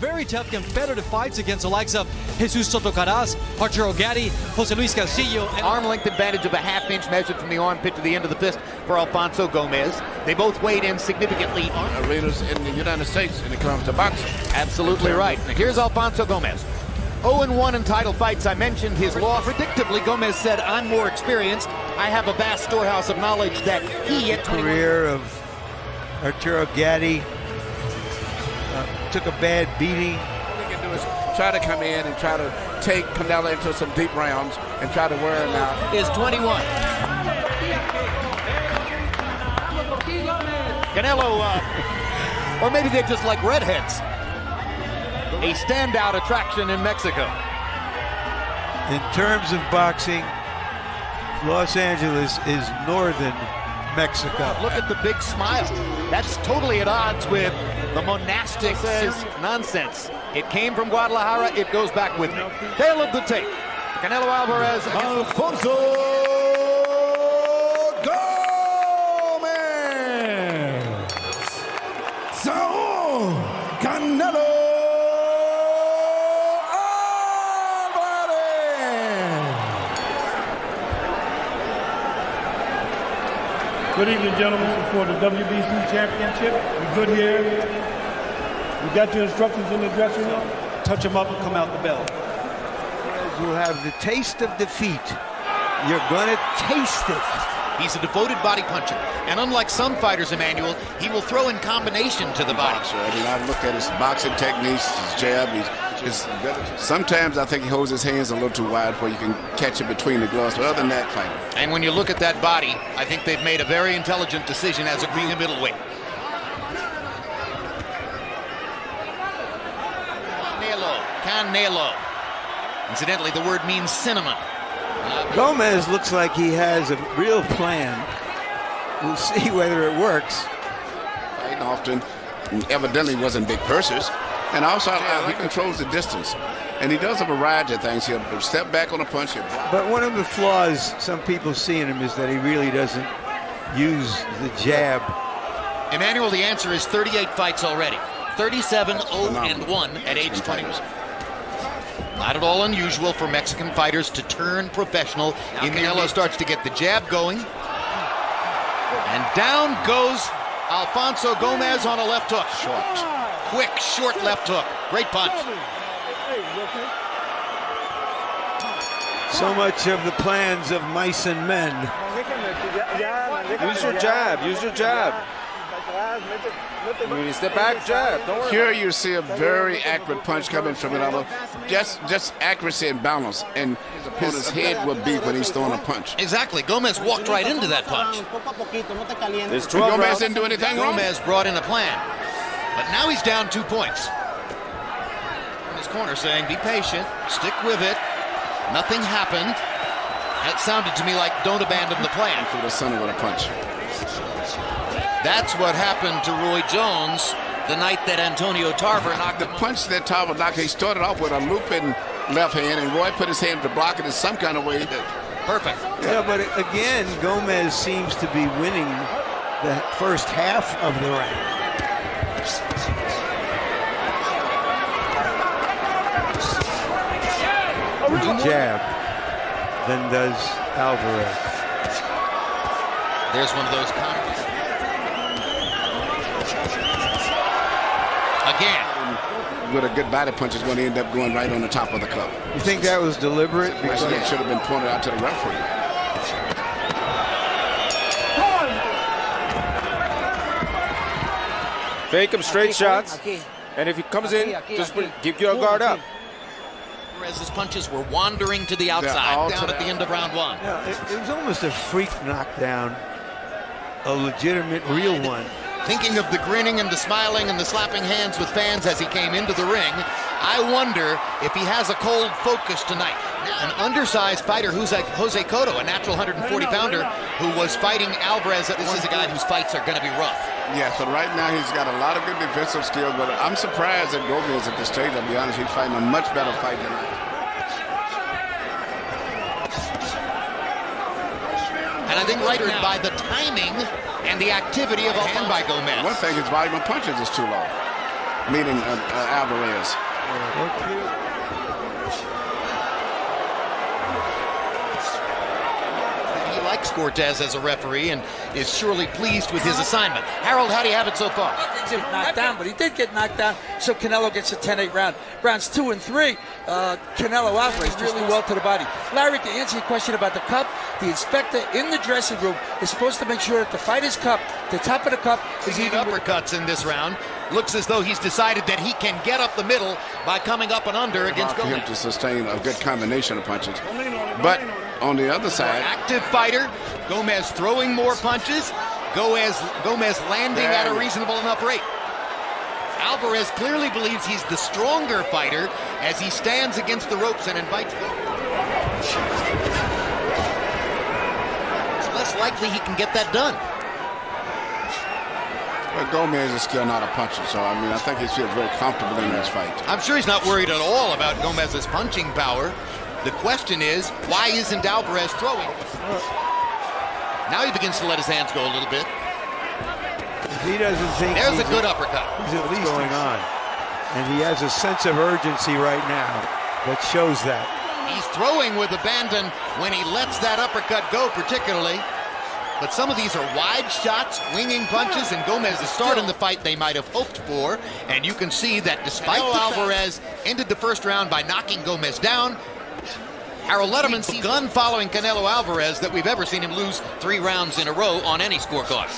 very tough competitive fights against the likes of Jesus Soto Caraz, Arturo Gatti, Jose Luis Castillo. Arm length advantage of a half-inch measured from the armpit to the end of the fist for Alfonso Gomez. They both weighed in significantly. Arenas in the United States when it comes to boxing. Absolutely right. Now here's Alfonso Gomez. 0-1 in title fights. I mentioned his loss. Predictably, Gomez said, I'm more experienced. I have a vast storehouse of knowledge that he at 21. Career of Arturo Gatti took a bad beating. All he can do is try to come in and try to take Canelo into some deep rounds and try to wear him out. Is 21. Canelo, or maybe they're just like redheads. A standout attraction in Mexico. In terms of boxing, Los Angeles is northern Mexico. Look at the big smile. That's totally at odds with the monastic nonsense. It came from Guadalajara, it goes back with me. Tale of the tape. Canelo Alvarez against Alfonso Gomez. So, Canelo Good evening, gentlemen, for the WBC Championship. We're good here. We got your instructions in the dressing room. Touch them up and come out the bell. You have the taste of defeat. You're gonna taste it. He's a devoted body puncher, and unlike some fighters, Emmanuel, he will throw in combination to the body. I mean, I look at his boxing techniques, his jab, sometimes I think he holds his hands a little too wide where you can catch it between the gloves, but other than that, fighting. And when you look at that body, I think they've made a very intelligent decision as a premium middleweight. Canelo. Incidentally, the word means cinnamon. Gomez looks like he has a real plan. We'll see whether it works. Fighting often, evidently wasn't big purses. And also, he controls the distance. And he does a variety of things. He'll step back on a punch. But one of the flaws some people see in him is that he really doesn't use the jab. Emmanuel, the answer is 38 fights already. 37-0-1 at age 20. Not at all unusual for Mexican fighters to turn professional. Now Canelo starts to get the jab going. And down goes Alfonso Gomez on a left hook. Short. Quick, short left hook. Great punch. So much of the plans of mice and men. Use your jab. Use your jab. When you step back, jab. Don't worry. Here you see a very accurate punch coming from Canelo. Just accuracy and balance. And his head will beat when he's throwing a punch. Exactly. Gomez walked right into that punch. There's 12 Gomez rounds. didn't do anything wrong. Gomez brought in a plan. But now he's down 2 points. In his corner saying, be patient, stick with it. Nothing happened. That sounded to me like don't abandon the plan. For the center with a punch. That's what happened to Roy Jones the night that Antonio Tarver knocked The him. punch that Tarver knocked, he started off with a looping left hand, and Roy put his hand to block it in some kind of way. Perfect. Yeah, but again, Gomez seems to be winning the first half of the round. With the jab, then does Alvarez. There's one of those counters. Again. With a good body punch, is going to end up going right on the top of the club. You think that was deliberate? Because it should have been pointed out to the referee. Fake him straight shots. And if he comes in, just give your guard up. Alvarez's punches were wandering to the outside down at the end of round 1. Yeah, it was almost a freak knockdown, a legitimate, real one. Thinking of the grinning and the smiling and the slapping hands with fans as he came into the ring, I wonder if he has a cold focus tonight. An undersized fighter, Jose Cotto, a natural 140-pounder, who was fighting Alvarez. This is a guy whose fights are going to be rough. Yeah, so right now he's got a lot of good defensive skills, but I'm surprised that Gomez at this stage, I'll be honest, he's fighting a much better fight tonight. And I think right now, by the timing and the activity of a hand by Gomez. One thing, his volume of punches is too low. meaning Alvarez. He likes Cortez as a referee and is surely pleased with his assignment. Harold, how do you have it so far? He didn't get knocked down, but he did get knocked down, so Canelo gets a 10-8 round. Rounds 2 and 3, Canelo Alvarez really well to the body. Larry, to answer your question about the cup, the inspector in the dressing room is supposed to make sure that the fighter's cup, the top of the cup, is even uppercuts in this round. Looks as though he's decided that he can get up the middle by coming up and under against For Gomez. him to sustain a good combination of punches. But on the other side, Active fighter, Gomez throwing more punches, Gomez landing at a reasonable enough rate. Alvarez clearly believes he's the stronger fighter as he stands against the ropes and invites Gomez. It's less likely he can get that done. well, Gomez is still not a puncher, so I mean, I think he feels very comfortable in this fight. I'm sure he's not worried at all about Gomez's punching power. The question is, why isn't Alvarez throwing? Now he begins to let his hands go a little bit. If he doesn't think There's a good uppercut. he's at least going on, and he has a sense of urgency right now that shows that. He's throwing with abandon when he lets that uppercut go, particularly. But some of these are wide shots, winging punches, and Gomez is starting the fight they might have hoped for. And you can see that despite Alvarez ended the first round by knocking Gomez down, Harold Letterman's begun following Canelo Alvarez that we've ever seen him lose 3 rounds in a row on any scorecard.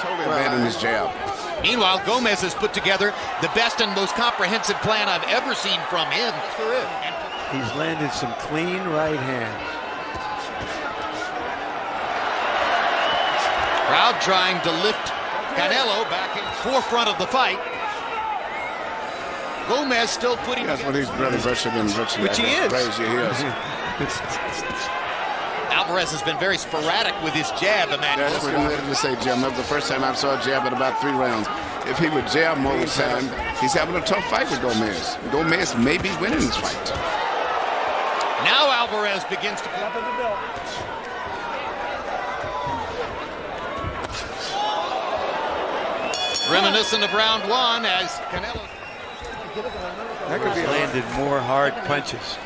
Totally abandoned his jab. Meanwhile, Gomez has put together the best and most comprehensive plan I've ever seen from him. He's landed some clean right hands. Crowd trying to lift Canelo back in forefront of the fight. Gomez still putting. That's what he's really virtually been Which he is. Crazy he is. Alvarez has been very sporadic with his jab, Emmanuel. That's what I'm ready to say, Jim. That was the first time I saw a jab in about 3 rounds. If he would jab more of the time, he's having a tough fight with Gomez. Gomez may be winning this fight. Now Alvarez begins to. Reminiscent of round 1 as Canelo. That could be landed more hard punches.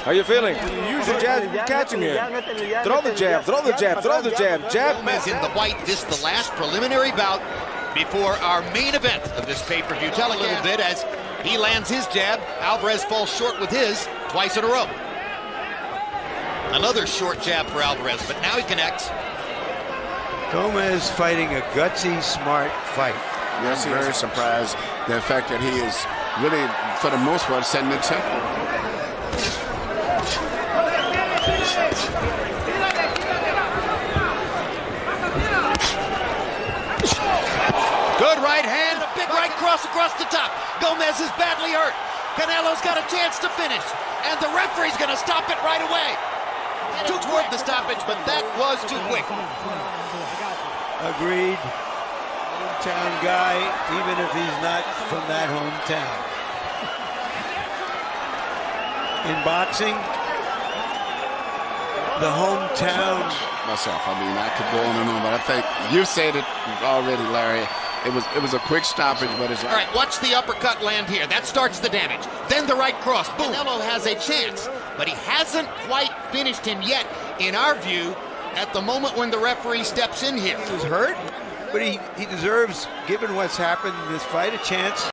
How you feeling? You use your jab, you're catching it. Throw the jab, throw the jab, throw the jab. Jab. Gomez in the white. This the last preliminary bout before our main event of this pay-per-view. Tell a little bit as he lands his jab. Alvarez falls short with his twice in a row. Another short jab for Alvarez, but now he connects. Gomez fighting a gutsy, smart fight. Yes, very surprised the fact that he is really, for the most part, setting the tempo. Good right hand, a big right cross across the top. Gomez is badly hurt. Canelo's got a chance to finish, and the referee's going to stop it right away. Too toward the stoppage, but that was too quick. Agreed. Hometown guy, even if he's not from that hometown. In boxing, the hometown. Myself, I mean, I could go on and on, but I think you said it already, Larry. It was a quick stoppage, but it's all right. Watch the uppercut land here. That starts the damage. Then the right cross. Boom. Canelo has a chance, but he hasn't quite finished him yet. In our view, at the moment when the referee steps in here, He was hurt, but he deserves, given what's happened in this fight, a chance.